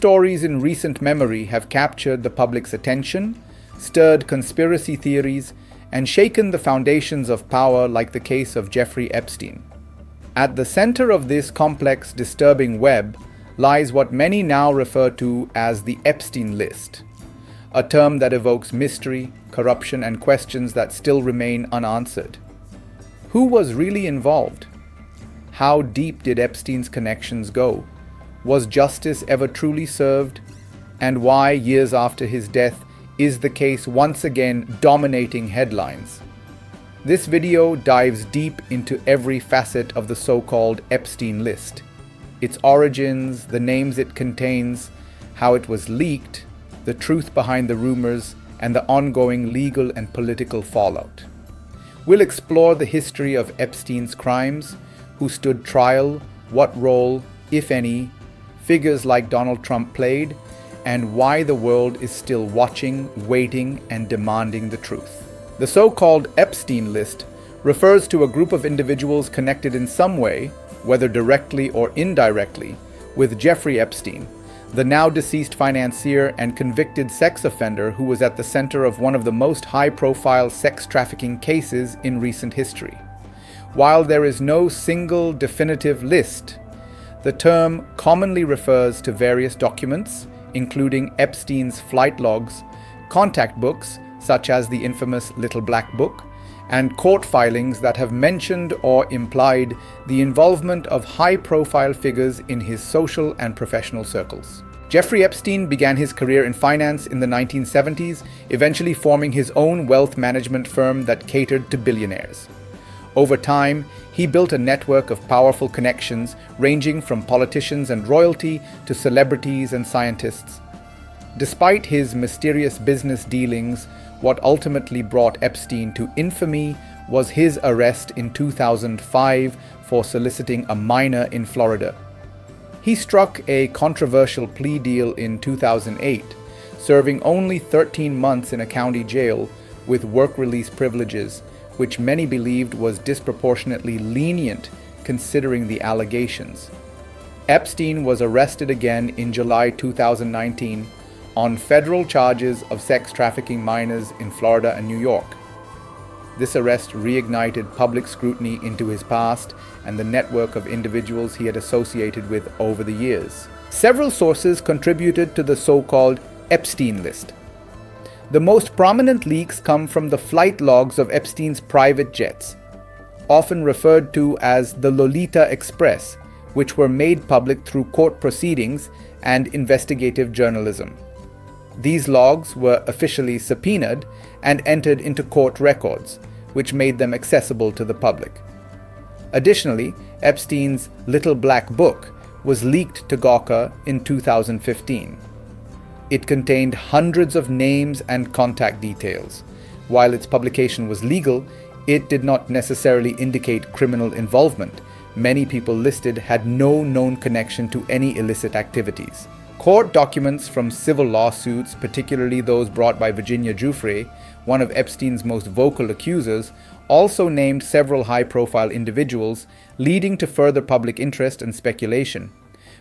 stories in recent memory have captured the public's attention, stirred conspiracy theories, and shaken the foundations of power, like the case of Jeffrey Epstein. At the center of this complex, disturbing web lies what many now refer to as the Epstein list, a term that evokes mystery, corruption, and questions that still remain unanswered. Who was really involved? How deep did Epstein's connections go? Was justice ever truly served? And why, years after his death, is the case once again dominating headlines? This video dives deep into every facet of the so-called Epstein list. Its origins, the names it contains, how it was leaked, the truth behind the rumors, and the ongoing legal and political fallout. We'll explore the history of Epstein's crimes, who stood trial, what role, if any, figures like Donald Trump played, and why the world is still watching, waiting, and demanding the truth. The so-called Epstein list refers to a group of individuals connected in some way, whether directly or indirectly, with Jeffrey Epstein, the now deceased financier and convicted sex offender who was at the center of one of the most high-profile sex trafficking cases in recent history. While there is no single definitive list, the term commonly refers to various documents, including Epstein's flight logs, contact books, such as the infamous Little Black Book, and court filings that have mentioned or implied the involvement of high-profile figures in his social and professional circles. Jeffrey Epstein began his career in finance in the 1970s, eventually forming his own wealth management firm that catered to billionaires. Over time, he built a network of powerful connections ranging from politicians and royalty to celebrities and scientists. Despite his mysterious business dealings, what ultimately brought Epstein to infamy was his arrest in 2005 for soliciting a minor in Florida. He struck a controversial plea deal in 2008, serving only 13 months in a county jail with work release privileges, which many believed was disproportionately lenient considering the allegations. Epstein was arrested again in July 2019 on federal charges of sex trafficking minors in Florida and New York. This arrest reignited public scrutiny into his past and the network of individuals he had associated with over the years. Several sources contributed to the so-called Epstein list. The most prominent leaks come from the flight logs of Epstein's private jets, often referred to as the Lolita Express, which were made public through court proceedings and investigative journalism. These logs were officially subpoenaed and entered into court records, which made them accessible to the public. Additionally, Epstein's Little Black Book was leaked to Gawker in 2015. It contained hundreds of names and contact details. While its publication was legal, it did not necessarily indicate criminal involvement. Many people listed had no known connection to any illicit activities. Court documents from civil lawsuits, particularly those brought by Virginia Giuffre, one of Epstein's most vocal accusers, also named several high-profile individuals, leading to further public interest and speculation.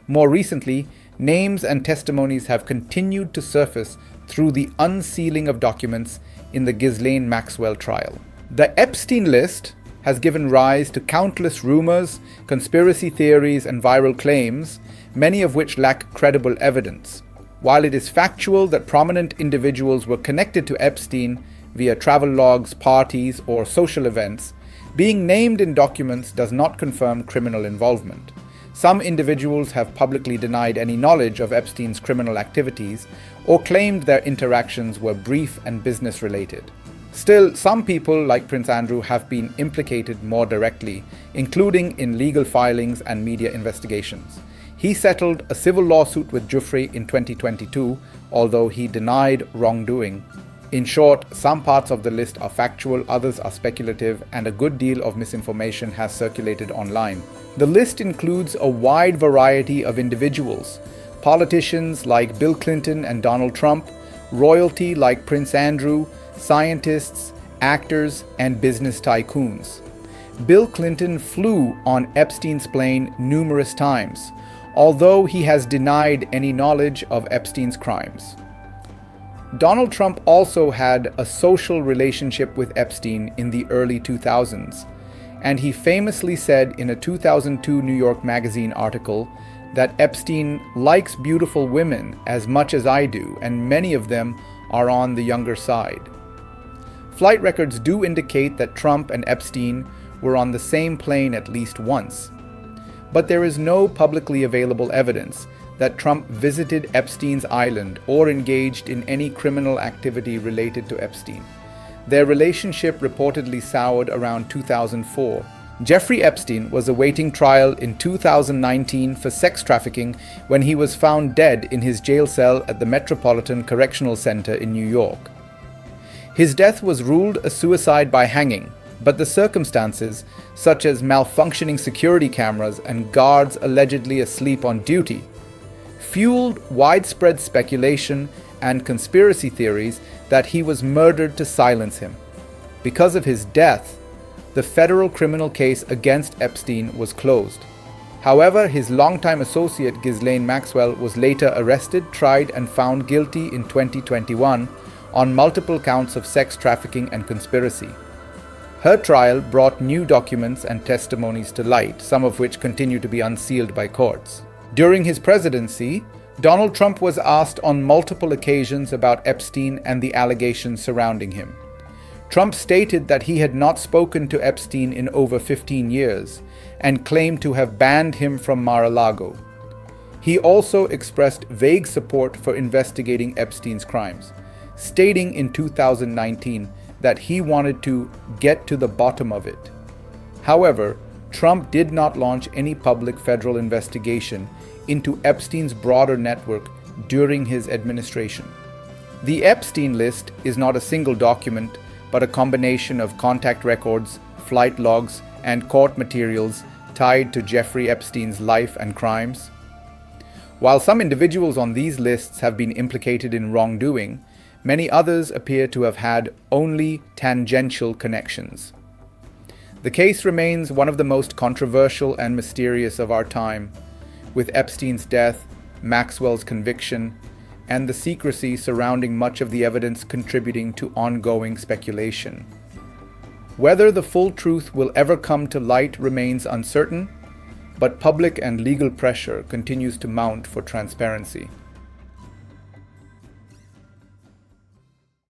More recently, names and testimonies have continued to surface through the unsealing of documents in the Ghislaine Maxwell trial. The Epstein list has given rise to countless rumors, conspiracy theories, and viral claims, many of which lack credible evidence. While it is factual that prominent individuals were connected to Epstein via travel logs, parties, or social events, being named in documents does not confirm criminal involvement. Some individuals have publicly denied any knowledge of Epstein's criminal activities or claimed their interactions were brief and business-related. Still, some people, like Prince Andrew, have been implicated more directly, including in legal filings and media investigations. He settled a civil lawsuit with Giuffre in 2022, although he denied wrongdoing. In short, some parts of the list are factual, others are speculative, and a good deal of misinformation has circulated online. The list includes a wide variety of individuals: politicians like Bill Clinton and Donald Trump, royalty like Prince Andrew, scientists, actors, and business tycoons. Bill Clinton flew on Epstein's plane numerous times, although he has denied any knowledge of Epstein's crimes. Donald Trump also had a social relationship with Epstein in the early 2000s, and he famously said in a 2002 New York Magazine article that Epstein likes beautiful women as much as I do, and many of them are on the younger side. Flight records do indicate that Trump and Epstein were on the same plane at least once, but there is no publicly available evidence that Trump visited Epstein's island or engaged in any criminal activity related to Epstein. Their relationship reportedly soured around 2004. Jeffrey Epstein was awaiting trial in 2019 for sex trafficking when he was found dead in his jail cell at the Metropolitan Correctional Center in New York. His death was ruled a suicide by hanging, but the circumstances, such as malfunctioning security cameras and guards allegedly asleep on duty, fueled widespread speculation and conspiracy theories that he was murdered to silence him. Because of his death, the federal criminal case against Epstein was closed. However, his longtime associate Ghislaine Maxwell was later arrested, tried, and found guilty in 2021 on multiple counts of sex trafficking and conspiracy. Her trial brought new documents and testimonies to light, some of which continue to be unsealed by courts. During his presidency, Donald Trump was asked on multiple occasions about Epstein and the allegations surrounding him. Trump stated that he had not spoken to Epstein in over 15 years and claimed to have banned him from Mar-a-Lago. He also expressed vague support for investigating Epstein's crimes, stating in 2019 that he wanted to get to the bottom of it. However, Trump did not launch any public federal investigation into Epstein's broader network during his administration. The Epstein list is not a single document, but a combination of contact records, flight logs, and court materials tied to Jeffrey Epstein's life and crimes. While some individuals on these lists have been implicated in wrongdoing, many others appear to have had only tangential connections. The case remains one of the most controversial and mysterious of our time, with Epstein's death, Maxwell's conviction, and the secrecy surrounding much of the evidence contributing to ongoing speculation. Whether the full truth will ever come to light remains uncertain, but public and legal pressure continues to mount for transparency.